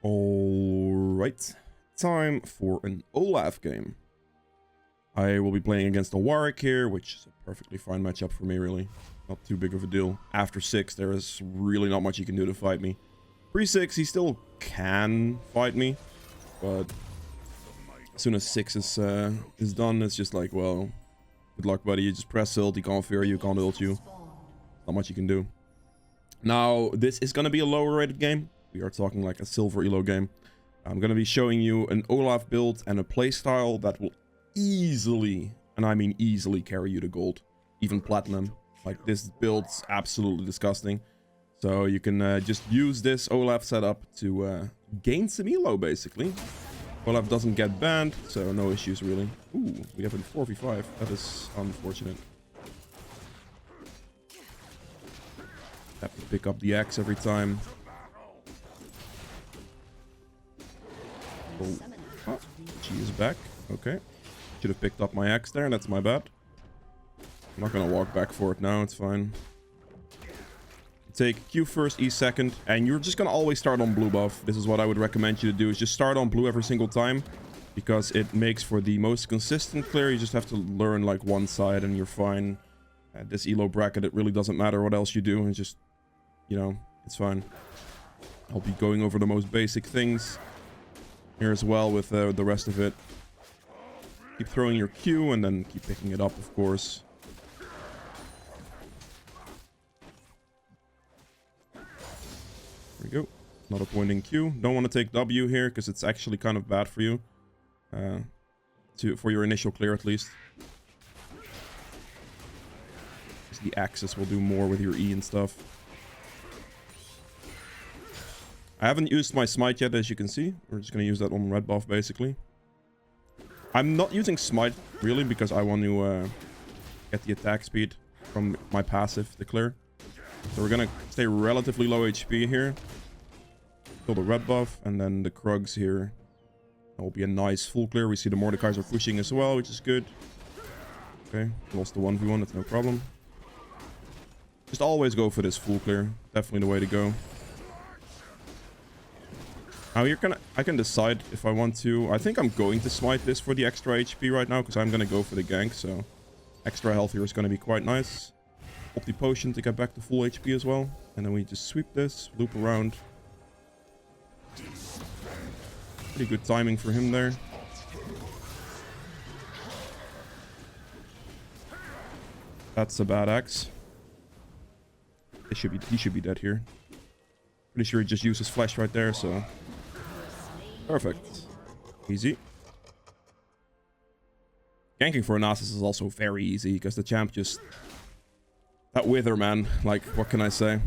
Alright, time for an Olaf game. I will be playing against a Warwick here, which is a perfectly fine matchup for me, really. Not too big of a deal. After 6, there is really not much he can do to fight me. Pre-6, he still can fight me, but as soon as 6 is done, it's just like, well, good luck, buddy. You just press ult, he can't fear you, can't ult you. Not much you can do. Now, this is going to be a lower rated game. We are talking like a silver elo game. I'm going to be showing you an Olaf build and a playstyle that will easily, and I mean easily, carry you to gold. Even platinum. Like, this build's absolutely disgusting. So you can just use this Olaf setup to gain some elo, basically. Olaf doesn't get banned, so no issues, really. Ooh, we have a 4v5. That is unfortunate. Have to pick up the axe every time. Oh, she is back. Okay. Should have picked up my axe there. That's my bad. I'm not gonna walk back for it now. It's fine. Take Q first, E second, and you're just gonna always start on blue buff. This is what I would recommend you to do, is just start on blue every single time, because it makes for the most consistent clear. You just have to learn like one side and you're fine. At this elo bracket, it really doesn't matter what else you do. It's just, you know, it's fine. I'll be going over the most basic things here as well with the rest of it. Keep throwing your Q and then keep picking it up, of course. There we go. Not a point in Q. Don't want to take W here because it's actually kind of bad for you. For your initial clear, at least. The axis will do more with your E and stuff. I haven't used my smite yet, as you can see. We're just going to use that on red buff, basically. I'm not using smite, really, because I want to get the attack speed from my passive, the clear. So we're going to stay relatively low HP here. Kill the red buff, and then the Krugs here. That will be a nice full clear. We see the Mordekaiser are pushing as well, which is good. Okay, lost the 1v1, that's no problem. Just always go for this full clear. Definitely the way to go. Now I can decide if I want to. I think I'm going to smite this for the extra HP right now, because I'm going to go for the gank, so extra health here is going to be quite nice. Pop the potion to get back to full HP as well. And then we just sweep this, loop around. Pretty good timing for him there. That's a bad axe. He should be dead here. Pretty sure he just uses flash right there, so perfect. Easy. Ganking for an Asus is also very easy, because the champ just... That wither, man. Like, what can I say?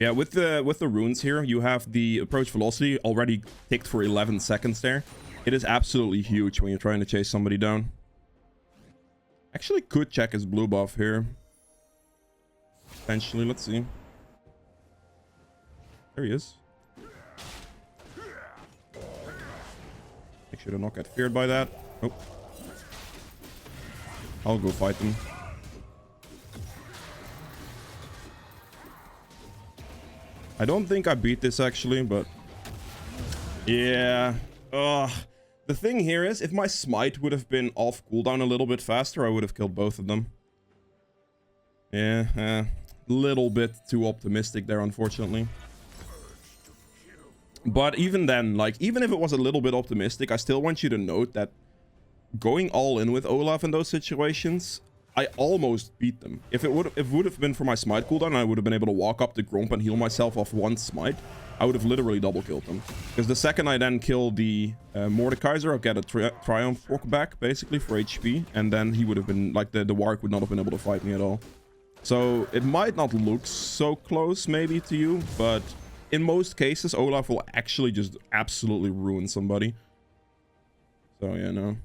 Yeah, with the runes here, you have the approach velocity already ticked for 11 seconds there. It is absolutely huge when you're trying to chase somebody down. Actually could check his blue buff here. Potentially, let's see. There he is. Make sure to not get feared by that. Oh. I'll go fight them. I don't think I beat this actually, but yeah. The thing here is, if my smite would have been off cooldown a little bit faster, I would have killed both of them. Yeah, little bit too optimistic there, unfortunately. But even then, like, even if it was a little bit optimistic, I still want you to note that going all in with Olaf in those situations, I almost beat them. If it would have been for my smite cooldown, I would have been able to walk up the Gromp and heal myself off one smite. I would have literally double killed them. Because the second I then kill the Mordekaiser, I'll get a Triumph walk back, basically, for HP. And then he would have been, like, the Warwick would not have been able to fight me at all. So it might not look so close, maybe, to you. But in most cases, Olaf will actually just absolutely ruin somebody. So, yeah, no.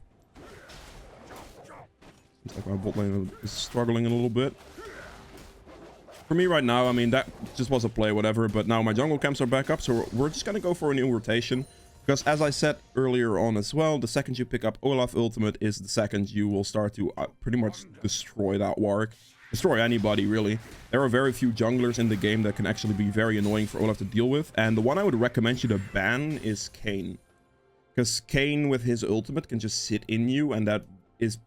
Seems like my bot lane is struggling a little bit. For me right now, I mean, that just was a play, whatever. But now my jungle camps are back up, so we're just going to go for a new rotation. Because as I said earlier on as well, the second you pick up Olaf Ultimate is the second you will start to pretty much destroy that Warwick. destroy anybody, really. There are very few junglers in the game that can actually be very annoying for Olaf to deal with. And the one I would recommend you to ban is Kayn. Because Kayn with his ultimate can just sit in you, and that is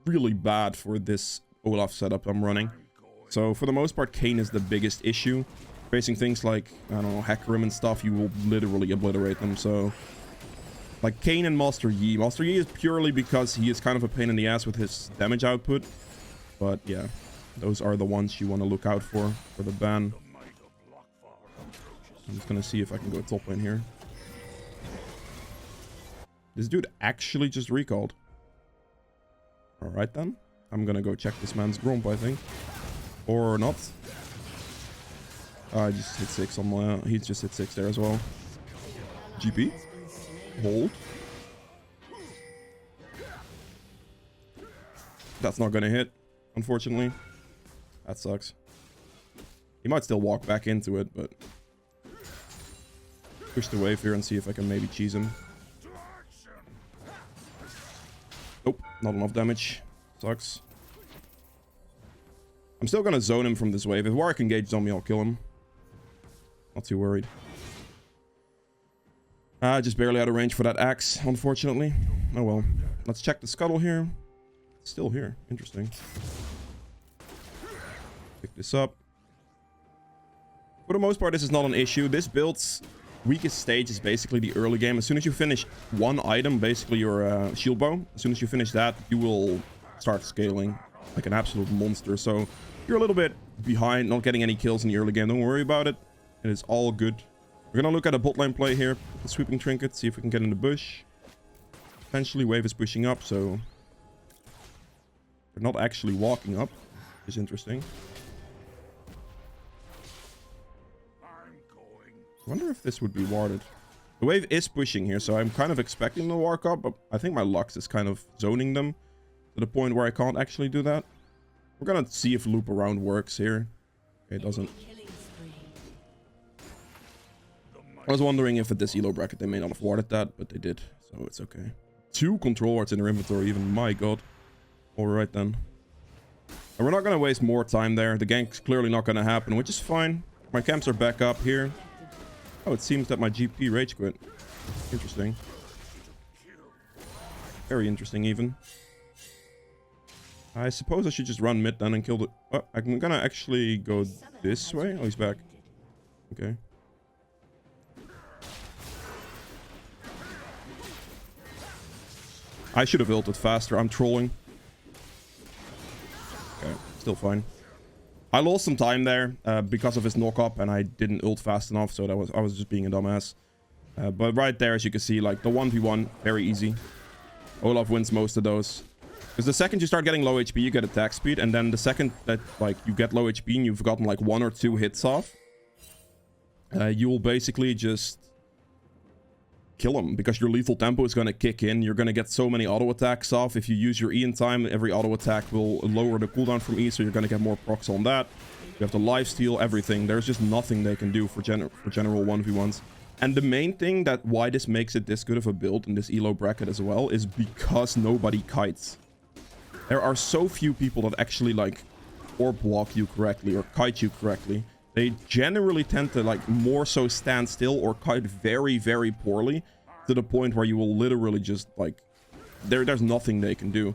really bad for this Olaf setup I'm running. So for the most part, Kayn is the biggest issue. Facing things like, I don't know, Hecarim and stuff, you will literally obliterate them. So like Kayn and Master Yi. Master Yi is purely because he is kind of a pain in the ass with his damage output. But yeah, those are the ones you want to look out for the ban. I'm just gonna see if I can go top lane here. This dude actually just recalled. Alright then. I'm gonna go check this man's gromp, I think. Or not. I just hit 6 on my... he just hit 6 there as well. GP. Hold. That's not gonna hit, unfortunately. That sucks. He might still walk back into it, but... push the wave here and see if I can maybe cheese him. Nope, not enough damage. Sucks. I'm still gonna zone him from this wave. If Warwick engages on me, I'll kill him. Not too worried. Just barely out of range for that axe, unfortunately. Oh well. Let's check the scuttle here. It's still here. Interesting. Pick this up. For the most part, this is not an issue. This build's weakest stage is basically the early game. As soon as you finish one item, basically your shield bow, as soon as you finish that, you will start scaling like an absolute monster. So you're a little bit behind, not getting any kills in the early game. Don't worry about it. It is all good. We're gonna look at a bot lane play here. The sweeping trinket, see if we can get in the bush. Potentially wave is pushing up, so they're not actually walking up, which is interesting. I wonder if this would be warded. The wave is pushing here, so I'm kind of expecting them to walk up, but I think my Lux is kind of zoning them to the point where I can't actually do that. We're gonna see if loop around works here. Okay, it doesn't. I was wondering if at this elo bracket they may not have warded that, but they did, so it's okay. 2 control wards in their inventory even, my god. Alright then. And we're not gonna waste more time there. The gank's clearly not gonna happen, which is fine. My camps are back up here. Oh, it seems that my GP rage quit. Interesting. Very interesting even. I suppose I should just run mid then and kill the... oh, I'm gonna actually go this way. Oh, he's back. Okay. I should have ulted faster. I'm trolling. Okay, still fine. I lost some time there because of his knock-up, and I didn't ult fast enough, so I was just being a dumbass. But right there, as you can see, like the 1v1, very easy. Olaf wins most of those. Because the second you start getting low HP, you get attack speed, and then the second that like you get low HP and you've gotten like 1 or 2 hits off, you will basically just kill him because your lethal tempo is going to kick in. You're going to get so many auto attacks off. If you use your E in time, every auto attack will lower the cooldown from E, so you're going to get more procs on that. You have the lifesteal, everything. There's just nothing they can do for general 1v1s. And the main thing that why this makes it this good of a build in this elo bracket as well is because nobody kites. There are so few people that actually like orb walk you correctly or kite you correctly. They generally tend to like more so stand still or kite very, very poorly to the point where you will literally just like there's nothing they can do.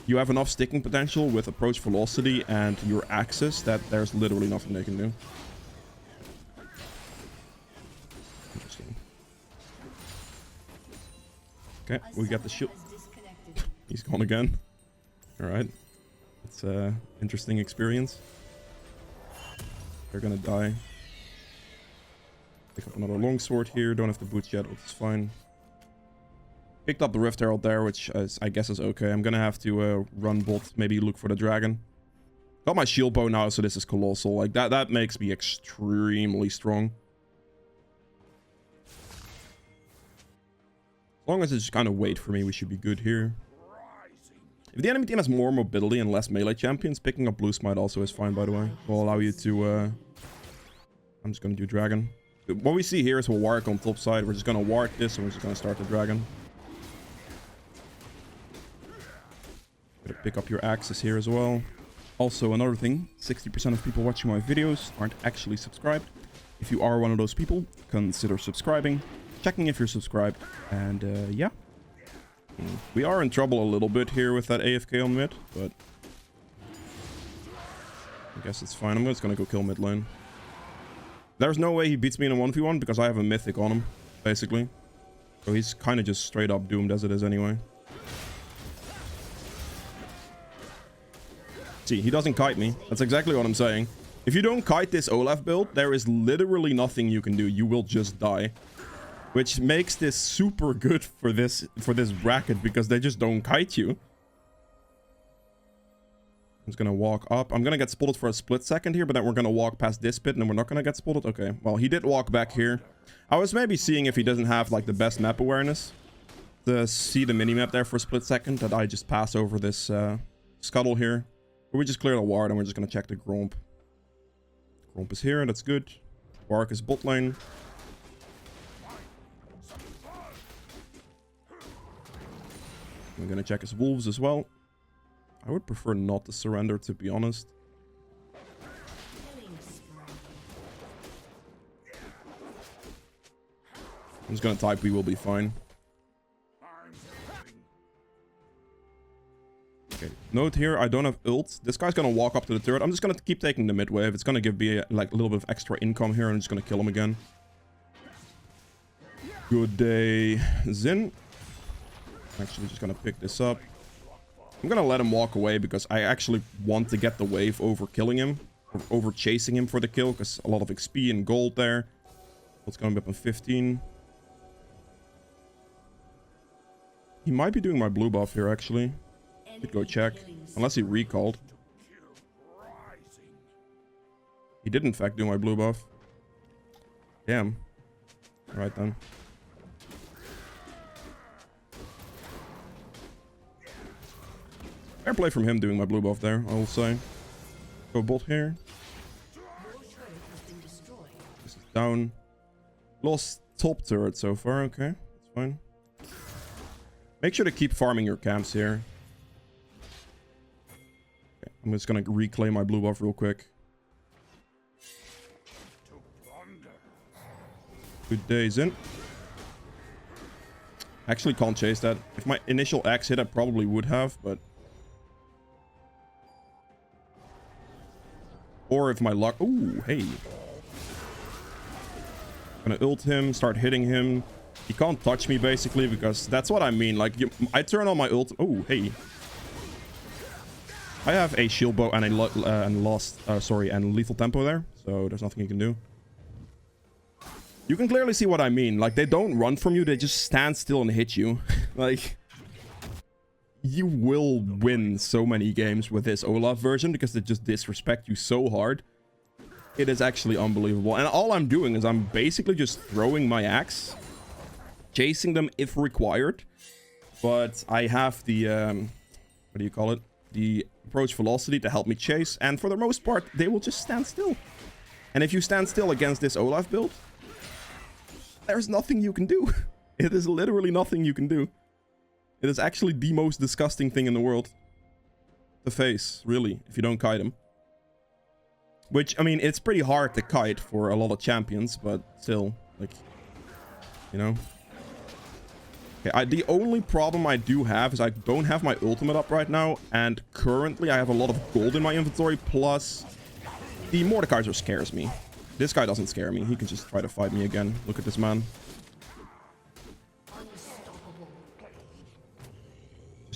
You have enough sticking potential with approach velocity and your axis that there's literally nothing they can do. Interesting. Okay, we got the shield. He's gone again. Alright. It's an interesting experience. They're gonna die. Pick up another longsword here. Don't have the boots yet, which is fine. Picked up the Rift Herald there, which I guess is okay. I'm gonna have to run bot, maybe look for the dragon. Got my shield bow now, so this is colossal. Like that makes me extremely strong. As long as it's just kind of wait for me, we should be good here. If the enemy team has more mobility and less melee champions, picking up Blue Smite also is fine, by the way. Will allow you to... I'm just going to do Dragon. What we see here is we'll Warwick on top side. We're just going to Warwick this, and we're just going to start the Dragon. Gonna pick up your axes here as well. Also, another thing, 60% of people watching my videos aren't actually subscribed. If you are one of those people, consider subscribing, checking if you're subscribed, and yeah. We are in trouble a little bit here with that AFK on mid, but I guess it's fine. I'm just gonna go kill mid lane. There's no way he beats me in a 1v1 because I have a mythic on him, basically. So he's kind of just straight up doomed as it is anyway. See, he doesn't kite me. That's exactly what I'm saying. If you don't kite this Olaf build, there is literally nothing you can do. You will just die. Which makes this super good for this bracket because they just don't kite you. I'm just gonna walk up. I'm gonna get spotted for a split second here, but then we're gonna walk past this pit and then we're not gonna get spotted. Okay, well, he did walk back here. I was maybe seeing if he doesn't have like the best map awareness to see the minimap there for a split second, that I just pass over this scuttle here. But we just clear the ward and we're just gonna check the Gromp. Gromp is here, that's good. Bark is bot lane. I'm gonna check his wolves as well. I would prefer not to surrender, to be honest. I'm just gonna type we will be fine. Okay, note here, I don't have ult. This guy's gonna walk up to the turret. I'm just gonna keep taking the mid wave. It's gonna give me like a little bit of extra income here. I'm just gonna kill him again. Good day, Zin. Actually just gonna pick this up. I'm gonna let him walk away because I actually want to get the wave over killing him, or over chasing him for the kill, because a lot of XP and gold there. What's gonna be up on 15? He might be doing my blue buff here actually. Could go check, unless he recalled. He did in fact do my blue buff. Damn. Alright then. Fair play from him doing my blue buff there, I will say. Go bot here. This is down. Lost top turret so far, okay. That's fine. Make sure to keep farming your camps here. Okay, I'm just gonna reclaim my blue buff real quick. Good days in. Actually can't chase that. If my initial axe hit, I probably would have, but... Or if my luck... Ooh, hey. Gonna ult him, start hitting him. He can't touch me, basically, because that's what I mean. Like, I turn on my ult... Ooh, hey. I have a shield bow and and lethal tempo there, so there's nothing you can do. You can clearly see what I mean. Like, they don't run from you, they just stand still and hit you. Like... You will win so many games with this Olaf version because they just disrespect you so hard. It is actually unbelievable. And all I'm doing is I'm basically just throwing my axe, chasing them if required. But I have the, what do you call it? The approach velocity to help me chase. And for the most part, they will just stand still. And if you stand still against this Olaf build, there's nothing you can do. It is literally nothing you can do. It is actually the most disgusting thing in the world to face, really, if you don't kite him. Which, I mean, it's pretty hard to kite for a lot of champions, but still, like, you know. Okay, the only problem I do have is I don't have my ultimate up right now, and currently I have a lot of gold in my inventory, plus the Mordekaiser scares me. This guy doesn't scare me. He can just try to fight me again. Look at this man.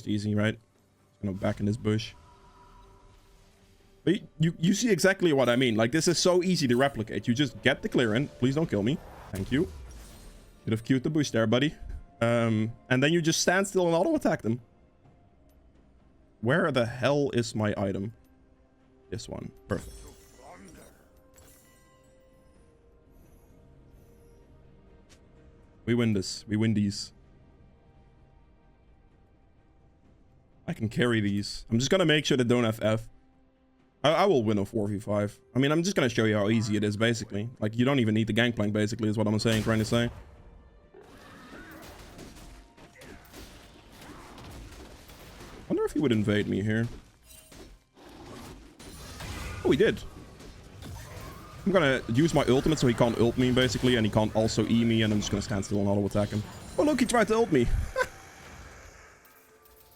Easy, right? You know, back in this bush. But you see exactly what I mean. Like, this is so easy to replicate. You just get the clear in. Please don't kill me. Thank you. Should have queued the bush there, buddy. And then you just stand still and auto attack them. Where the hell is my item? This one. Perfect. We win this. We win these. I can carry these. I'm just gonna make sure they don't have F. I will win a 4v5. I mean, I'm just gonna show you how easy it is, basically. Like, you don't even need the gangplank, basically, is what I'm saying, trying to say. Wonder if he would invade me here. Oh, he did. I'm gonna use my ultimate so he can't ult me, basically, and he can't also E me, and I'm just gonna stand still and auto attack him. Oh, look, he tried to ult me.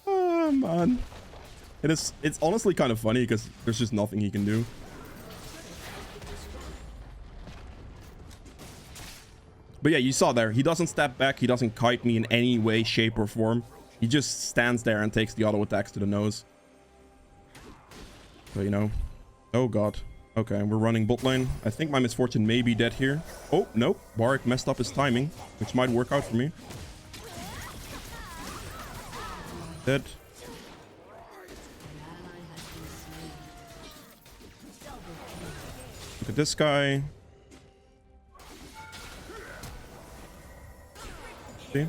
Oh, man. It's honestly kind of funny, because there's just nothing he can do. But yeah, you saw there, he doesn't step back, he doesn't kite me in any way, shape, or form. He just stands there and takes the auto attacks to the nose. So, you know. Oh, God. Okay, we're running bot lane. I think my misfortune may be dead here. Oh, nope. Warwick messed up his timing, which might work out for me. Dead. Look at this guy. See?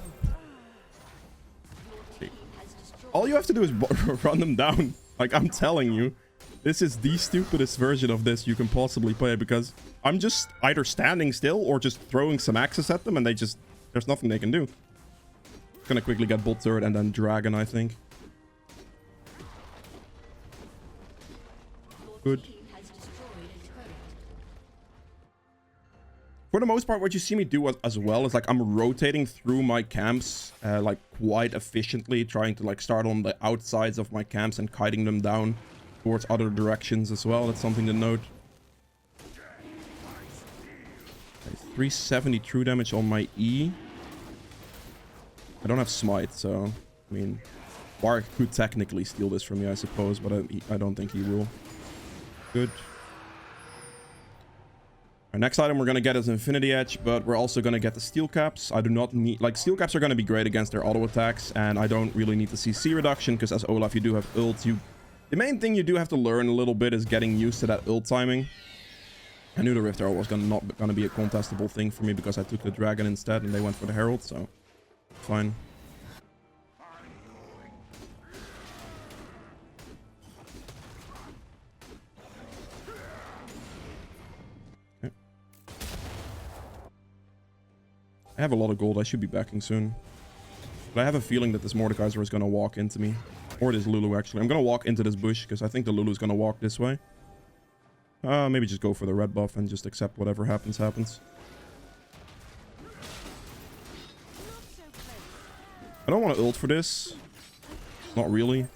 All you have to do is run them down. Like, I'm telling you. This is the stupidest version of this you can possibly play, because I'm just either standing still or just throwing some axes at them, and they just... There's nothing they can do. Gonna quickly get bot turret and then dragon, I think. Good. For the most part, what you see me do as well is, like, I'm rotating through my camps, like, quite efficiently, trying to, like, start on the outsides of my camps and kiting them down towards other directions as well. That's something to note. Okay, 370 true damage on my E. I don't have smite, so, I mean, Warwick could technically steal this from me, I suppose, but I don't think he will. Good. Our next item we're going to get is Infinity Edge, but we're also going to get the steel caps. I do not need... Like, steel caps are going to be great against their auto attacks, and I don't really need to see C reduction, because as Olaf, you do have ult. The main thing you do have to learn a little bit is getting used to that ult timing. I knew the Rift Arrow was not going to be a contestable thing for me, because I took the dragon instead, and they went for the Herald, so... Fine. I have a lot of gold. I should be backing soon. But I have a feeling that this Mordekaiser is going to walk into me. Or this Lulu, actually. I'm going to walk into this bush, because I think the Lulu is going to walk this way. Maybe just go for the red buff and just accept whatever happens, happens. I don't want to ult for this. Not really.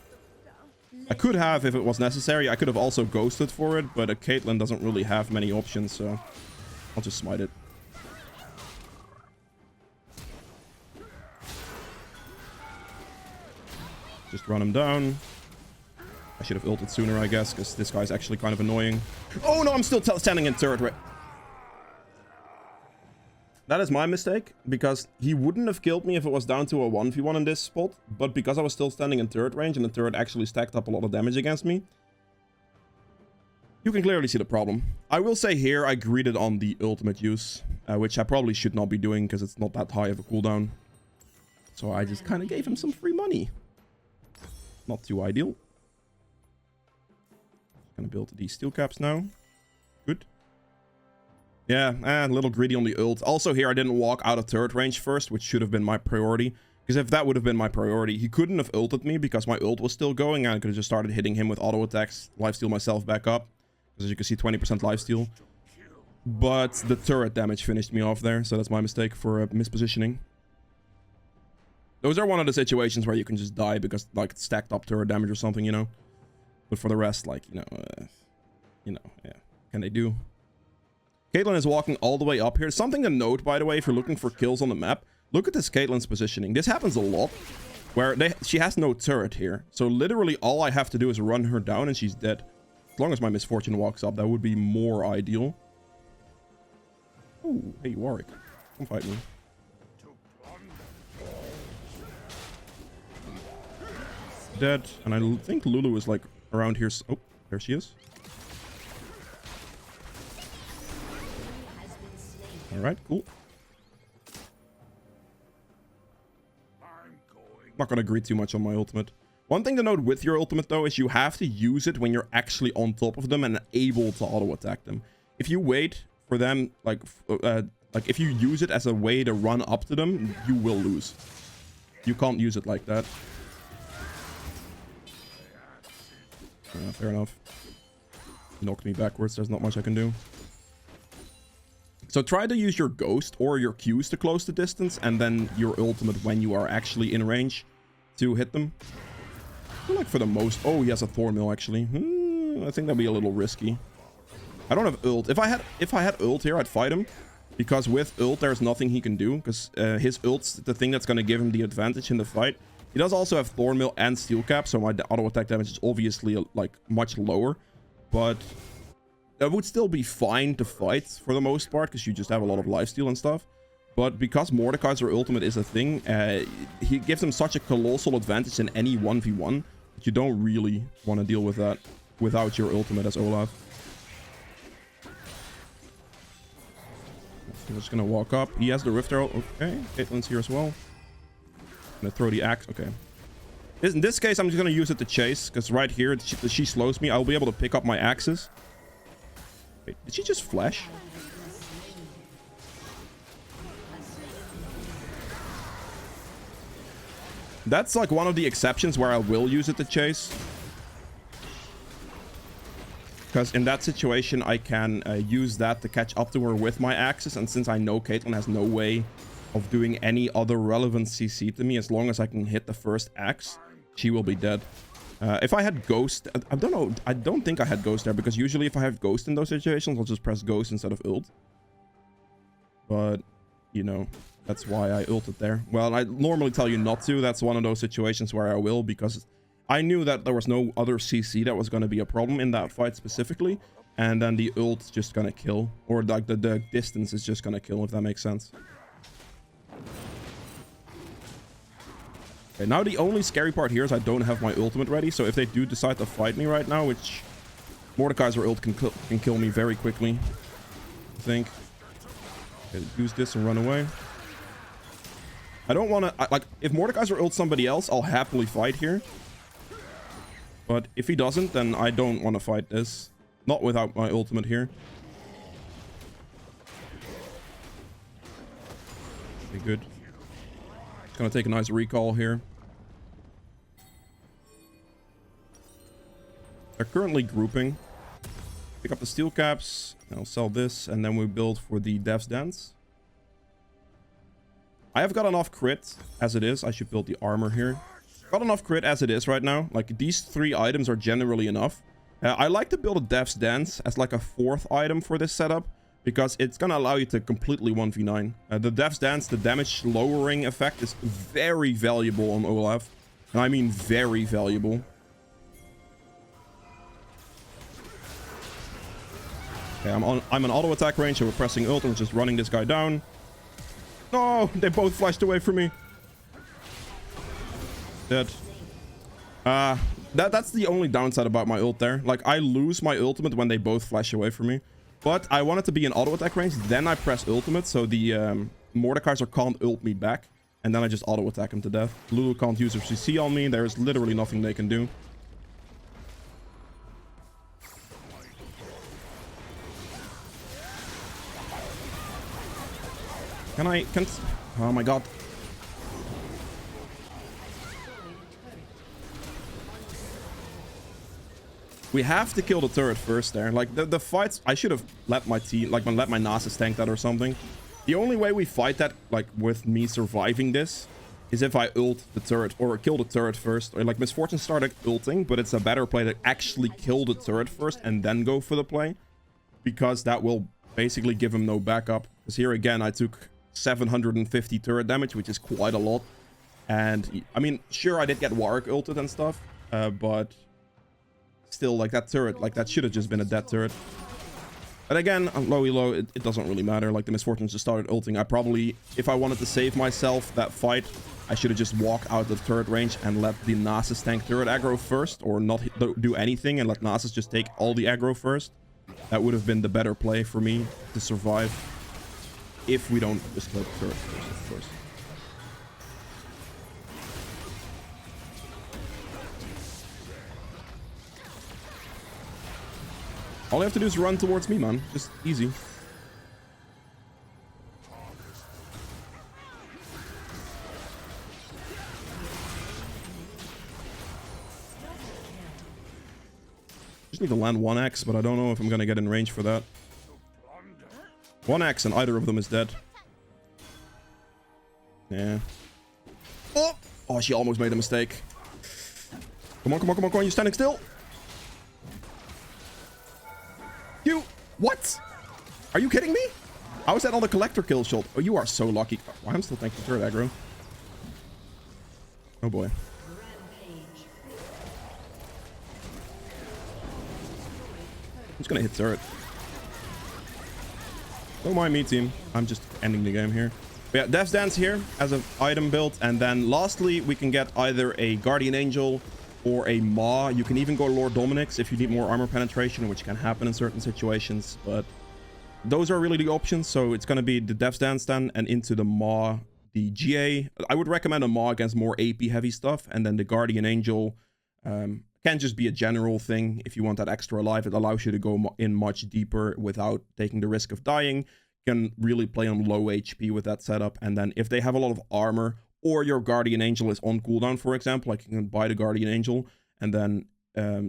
I could have if it was necessary. I could have also ghosted for it, but a Caitlyn doesn't really have many options, so I'll just smite it. Just run him down. I should have ulted sooner, I guess, because this guy's actually kind of annoying. Oh no, I'm still standing in turret range. That is my mistake, because he wouldn't have killed me if it was down to a 1v1 in this spot, but because I was still standing in turret range and the turret actually stacked up a lot of damage against me, you can clearly see the problem. I will say here I greeted on the ultimate use, which I probably should not be doing because it's not that high of a cooldown. So I just kind of gave him some free money. Not too ideal. Gonna build these steel caps now. Good. Yeah, a little greedy on the ult. Also here, I didn't walk out of turret range first, which should have been my priority. Because if that would have been my priority, he couldn't have ulted me because my ult was still going. And I could have just started hitting him with auto attacks, lifesteal myself back up. Because as you can see, 20% lifesteal. But the turret damage finished me off there, so that's my mistake for mispositioning. Those are one of the situations where you can just die because, like, stacked up turret damage or something, you know. But for the rest, like, yeah. Can they do? Caitlyn is walking all the way up here. Something to note, by the way, if you're looking for kills on the map. Look at this Caitlyn's positioning. This happens a lot, where she has no turret here. So literally all I have to do is run her down and she's dead. As long as my misfortune walks up, that would be more ideal. Oh, hey, Warwick. Come fight me. Dead, and I think Lulu is like around here. Oh, there she is. All right, cool. Not gonna agree too much on my ultimate. One thing to note with your ultimate though is you have to use it when you're actually on top of them and able to auto attack them. If you wait for them, like if you use it as a way to run up to them, you will lose. You can't use it like that. Fair enough. knocked me backwards. There's not much I can do. So try to use your ghost or your Qs to close the distance, and then your ultimate when you are actually in range to hit them. I feel like for the most... Oh, he has a Thorn Mill, actually. I think that'd be a little risky. I don't have ult. If I had ult here, I'd fight him. Because with ult, there's nothing he can do. Because his ult's the thing that's going to give him the advantage in the fight. He does also have Thorn Mill and Steel Cap, so my auto attack damage is obviously like much lower. But that would still be fine to fight for the most part, because you just have a lot of lifesteal and stuff. But because Mordekaiser ultimate is a thing, he gives him such a colossal advantage in any 1v1 that you don't really want to deal with that without your ultimate as Olaf. I'm just gonna walk up. He has the Rift Arrow. Okay, Caitlin's here as well. I'm gonna throw the axe. Okay. In this case, I'm just gonna use it to chase, because right here, she slows me. I'll be able to pick up my axes. Wait, did she just flash? That's like one of the exceptions where I will use it to chase. Because in that situation, I can use that to catch up to her with my axes. And since I know Caitlyn has no way of doing any other relevant CC to me, as long as I can hit the first axe, she will be dead. If I had Ghost, I don't know. I don't think I had Ghost there, because usually if I have Ghost in those situations, I'll just press Ghost instead of ult. But, you know, that's why I ulted there. Well, I normally tell you not to. That's one of those situations where I will, because I knew that there was no other CC that was going to be a problem in that fight specifically. And then the ult's just going to kill. Or like the distance is just going to kill, if that makes sense. Okay, now the only scary part here is I don't have my ultimate ready, so if they do decide to fight me right now, which Mordekaiser ult can kill me very quickly, I think. Okay, use this and run away. I don't want to... Like, if Mordekaiser ults somebody else, I'll happily fight here. But if he doesn't, then I don't want to fight this. Not without my ultimate here. Okay, good. Gonna take a nice recall here. They're currently grouping. Pick up the steel caps. I'll sell this, and then we build for the Dev's Dance. I have got enough crit as it is. I should build the armor here. Got enough crit as it is right now. Like, these 3 items are generally enough. I like to build a Dev's Dance as like a 4th item for this setup, because it's going to allow you to completely 1v9. The Dev's Dance, the damage lowering effect, is very valuable on Olaf. And I mean very valuable. Okay, I'm on auto attack range, so we're pressing ult and just running this guy down. No, they both flashed away from me. Dead. That's the only downside about my ult there. Like, I lose my ultimate when they both flash away from me. But I want it to be in auto attack range, then I press ultimate, so the Mordekaiser can't ult me back. And then I just auto attack him to death. Lulu can't use her CC on me. There's literally nothing they can do. Oh my god. We have to kill the turret first there. Like, the fights, I should have let my team, like, let my Nasus tank that or something. The only way we fight that, like, with me surviving this, is if I ult the turret, or kill the turret first. Or, like, Misfortune started ulting, but it's a better play to actually kill the turret first and then go for the play. Because that will basically give him no backup. Because here again, I took 750 turret damage, which is quite a lot. And, I mean, sure, I did get Warwick ulted and stuff, but still, like, that turret, like, that should have just been a dead turret. And again, on low elo, it doesn't really matter. Like, the Misfortunes just started ulting. I probably, if I wanted to save myself that fight, I should have just walked out of turret range and let the Nasus tank turret aggro first, or not do anything and let Nasus just take all the aggro first. That would have been the better play for me to survive. If we don't just kill the turret first, of course. All you have to do is run towards me, man. Just easy. Just need to land 1x, but I don't know if I'm gonna get in range for that. 1x and either of them is dead. Yeah. Oh! Oh, she almost made a mistake. Come on, come on, come on, come on. You're standing still. You. What? Are you kidding me? I was at on the collector kill shot. Oh, you are so lucky. Oh, I'm still thinking third aggro. Oh boy. I'm just gonna hit turret. Don't mind me, team. I'm just ending the game here. But yeah, Death's Dance here as an item build. And then lastly, we can get either a Guardian Angel or a Maw. You can even go Lord Dominic's if you need more armor penetration, which can happen in certain situations. But those are really the options. So it's going to be the Death's Dance then and into the Maw, the GA. I would recommend a Maw against more AP heavy stuff. And then the Guardian Angel can just be a general thing. If you want that extra life, it allows you to go in much deeper without taking the risk of dying. Can really play on low HP with that setup. And then if they have a lot of armor or your Guardian Angel is on cooldown, for example, like you can buy the Guardian Angel and then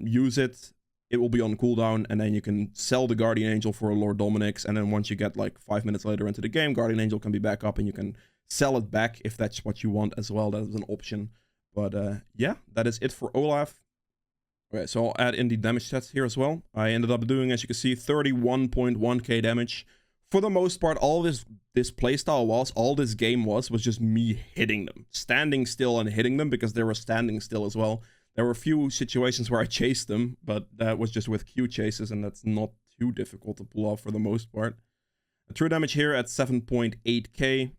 use it. It will be on cooldown, and then you can sell the Guardian Angel for a Lord Dominic's, and then once you get like 5 minutes later into the game, Guardian Angel can be back up and you can sell it back if that's what you want as well. That is an option. But yeah, that is it for Olaf. Okay, so I'll add in the damage stats here as well. I ended up doing, as you can see, 31.1k damage. For the most part, all this playstyle was, all this game was just me hitting them. Standing still and hitting them because they were standing still as well. There were a few situations where I chased them, but that was just with Q chases, and that's not too difficult to pull off for the most part. True damage here at 7.8k.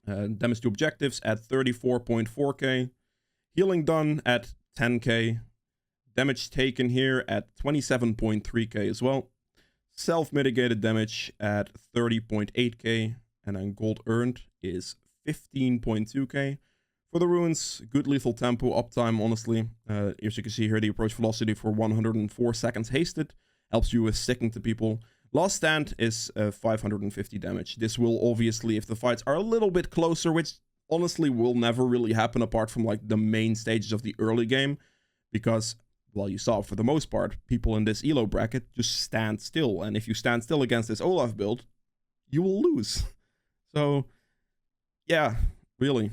Damage to objectives at 34.4k. Healing done at 10k. Damage taken here at 27.3k as well. Self-mitigated damage at 30.8k, and then gold earned is 15.2k. For the runes, good lethal tempo, uptime, honestly. As you can see here, the approach velocity for 104 seconds hasted. Helps you with sticking to people. Last stand is 550 damage. This will obviously, if the fights are a little bit closer, which honestly will never really happen apart from like the main stages of the early game. Because, well, you saw for the most part, people in this elo bracket just stand still. And if you stand still against this Olaf build, you will lose. So, yeah, really.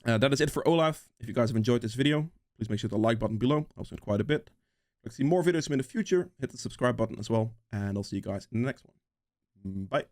That is it for Olaf. If you guys have enjoyed this video, please make sure to like button below. Helps me quite a bit. If you'd like to see more videos from in the future, hit the subscribe button as well. And I'll see you guys in the next one. Bye.